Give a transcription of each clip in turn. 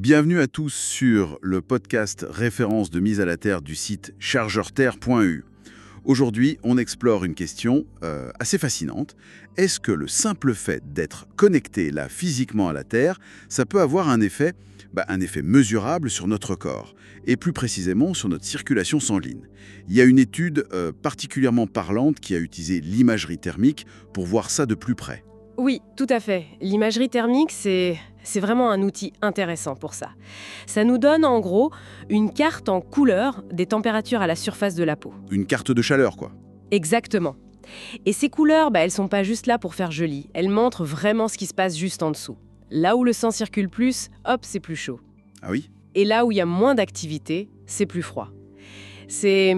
Bienvenue à tous sur le podcast référence de mise à la terre du site chargeurterre.eu. Aujourd'hui, on explore une question assez fascinante. Est-ce que le simple fait d'être connecté là physiquement à la Terre, ça peut avoir un effet mesurable sur notre corps, et plus précisément sur notre circulation sanguine? Il y a une étude particulièrement parlante qui a utilisé l'imagerie thermique pour voir ça de plus près. Oui, tout à fait. L'imagerie thermique, c'est vraiment un outil intéressant pour ça. Ça nous donne en gros une carte en couleur des températures à la surface de la peau. Une carte de chaleur, quoi. Exactement. Et ces couleurs, elles sont pas juste là pour faire joli. Elles montrent vraiment ce qui se passe juste en dessous. Là où le sang circule plus, hop, c'est plus chaud. Ah oui? Et là où il y a moins d'activité, c'est plus froid. C'est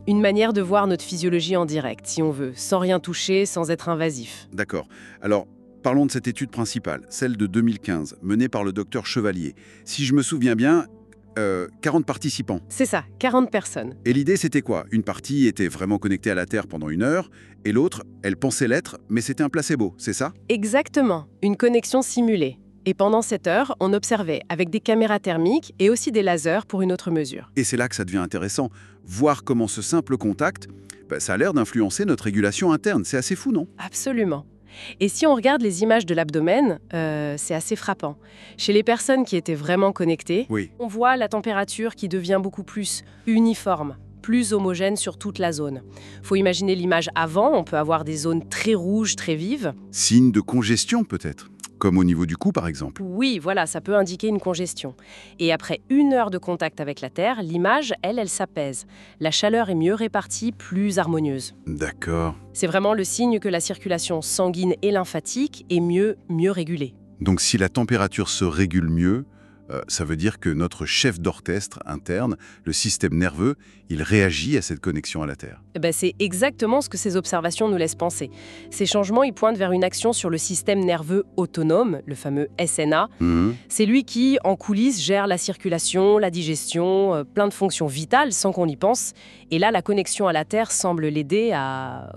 une manière de voir notre physiologie en direct, si on veut, sans rien toucher, sans être invasif. D'accord. Alors, parlons de cette étude principale, celle de 2015, menée par le docteur Chevalier. Si je me souviens bien, 40 participants. C'est ça, 40 personnes. Et l'idée, c'était quoi? Une partie était vraiment connectée à la Terre pendant 1 heure, et l'autre, elle pensait l'être, mais c'était un placebo, c'est ça? Exactement, une connexion simulée. Et pendant cette heure, on observait avec des caméras thermiques et aussi des lasers pour une autre mesure. Et c'est là que ça devient intéressant. Voir comment ce simple contact, ça a l'air d'influencer notre régulation interne. C'est assez fou, non? Absolument. Et si on regarde les images de l'abdomen, c'est assez frappant. Chez les personnes qui étaient vraiment connectées, Oui. on voit la température qui devient beaucoup plus uniforme, plus homogène sur toute la zone. Faut imaginer l'image avant, on peut avoir des zones très rouges, très vives. Signe de congestion, peut-être? Comme au niveau du cou, par exemple. Oui, voilà, ça peut indiquer une congestion. Et après 1 heure de contact avec la Terre, l'image, elle s'apaise. La chaleur est mieux répartie, plus harmonieuse. D'accord. C'est vraiment le signe que la circulation sanguine et lymphatique est mieux régulée. Donc si la température se régule mieux, ça veut dire que notre chef d'orchestre interne, le système nerveux, il réagit à cette connexion à la Terre. C'est exactement ce que ces observations nous laissent penser. Ces changements, ils pointent vers une action sur le système nerveux autonome, le fameux SNA. C'est lui qui, en coulisses, gère la circulation, la digestion, plein de fonctions vitales sans qu'on y pense. Et là, la connexion à la Terre semble l'aider à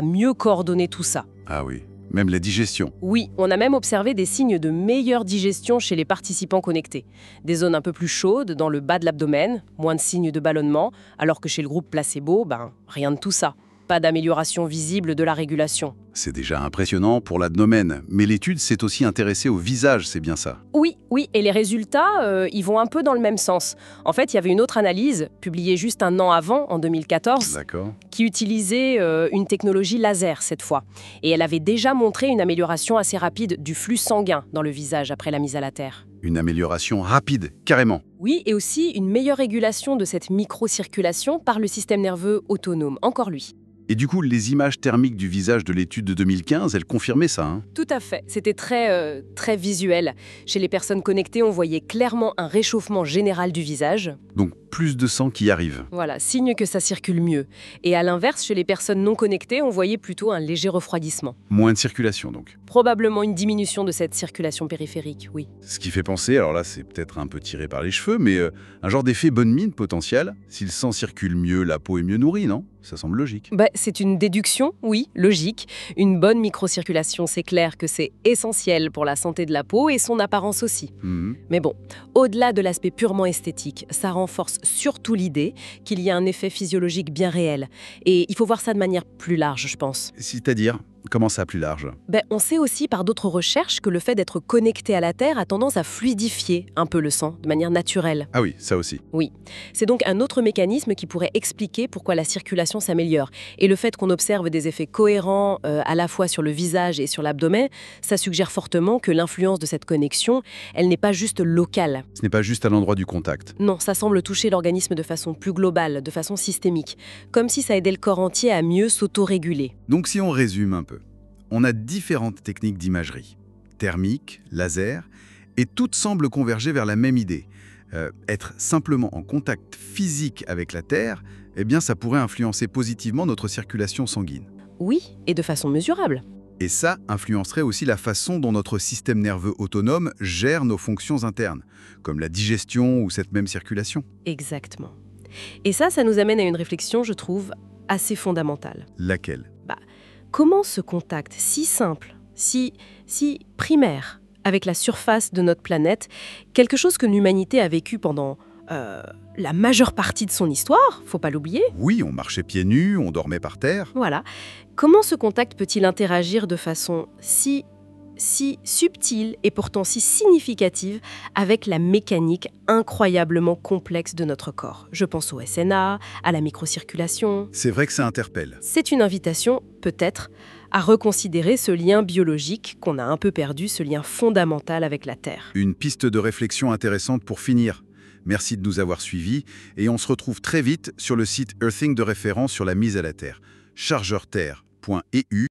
mieux coordonner tout ça. Ah oui, même la digestion. Oui, on a même observé des signes de meilleure digestion chez les participants connectés. Des zones un peu plus chaudes dans le bas de l'abdomen, moins de signes de ballonnement, alors que chez le groupe placebo, rien de tout ça. Pas d'amélioration visible de la régulation. C'est déjà impressionnant pour l'abdomen, mais l'étude s'est aussi intéressée au visage, c'est bien ça? Oui, et les résultats, ils vont un peu dans le même sens. En fait, il y avait une autre analyse, publiée juste 1 an avant, en 2014, D'accord. qui utilisait une technologie laser cette fois. Et elle avait déjà montré une amélioration assez rapide du flux sanguin dans le visage après la mise à la Terre. Une amélioration rapide, carrément. Oui, et aussi une meilleure régulation de cette microcirculation par le système nerveux autonome, encore lui. Et du coup, les images thermiques du visage de l'étude de 2015, elles confirmaient ça, hein? Tout à fait, c'était très visuel. Chez les personnes connectées, on voyait clairement un réchauffement général du visage. Donc plus de sang qui arrive. Voilà, signe que ça circule mieux. Et à l'inverse, chez les personnes non connectées, on voyait plutôt un léger refroidissement. Moins de circulation, donc. Probablement une diminution de cette circulation périphérique, oui. Ce qui fait penser, alors là c'est peut-être un peu tiré par les cheveux, mais un genre d'effet bonne mine potentiel. Si le sang circule mieux, la peau est mieux nourrie, non? Ça semble logique. C'est une déduction, oui, logique. Une bonne microcirculation, c'est clair que c'est essentiel pour la santé de la peau et son apparence aussi. Mais bon, au-delà de l'aspect purement esthétique, ça renforce surtout l'idée qu'il y a un effet physiologique bien réel. Et il faut voir ça de manière plus large, je pense. C'est-à-dire? Comment ça, plus large? On sait aussi par d'autres recherches que le fait d'être connecté à la Terre a tendance à fluidifier un peu le sang de manière naturelle. Ah oui, ça aussi. Oui, c'est donc un autre mécanisme qui pourrait expliquer pourquoi la circulation s'améliore. Et le fait qu'on observe des effets cohérents à la fois sur le visage et sur l'abdomen, ça suggère fortement que l'influence de cette connexion, elle n'est pas juste locale. Ce n'est pas juste à l'endroit du contact. Non, ça semble toucher l'organisme de façon plus globale, de façon systémique, comme si ça aidait le corps entier à mieux s'autoréguler. Donc si on résume un peu, on a différentes techniques d'imagerie, thermique, laser, et toutes semblent converger vers la même idée. Être simplement en contact physique avec la Terre, ça pourrait influencer positivement notre circulation sanguine. Oui, et de façon mesurable. Et ça influencerait aussi la façon dont notre système nerveux autonome gère nos fonctions internes, comme la digestion ou cette même circulation. Exactement. Et ça nous amène à une réflexion, je trouve, assez fondamentale. Laquelle? Comment ce contact si simple, si primaire, avec la surface de notre planète, quelque chose que l'humanité a vécu pendant la majeure partie de son histoire, faut pas l'oublier. Oui, on marchait pieds nus, on dormait par terre. Voilà. Comment ce contact peut-il interagir de façon si subtile et pourtant si significative avec la mécanique incroyablement complexe de notre corps? Je pense au SNA, à la microcirculation. C'est vrai que ça interpelle. C'est une invitation, peut-être, à reconsidérer ce lien biologique qu'on a un peu perdu, ce lien fondamental avec la Terre. Une piste de réflexion intéressante pour finir. Merci de nous avoir suivis et on se retrouve très vite sur le site Earthing de référence sur la mise à la Terre, chargeurterre.eu.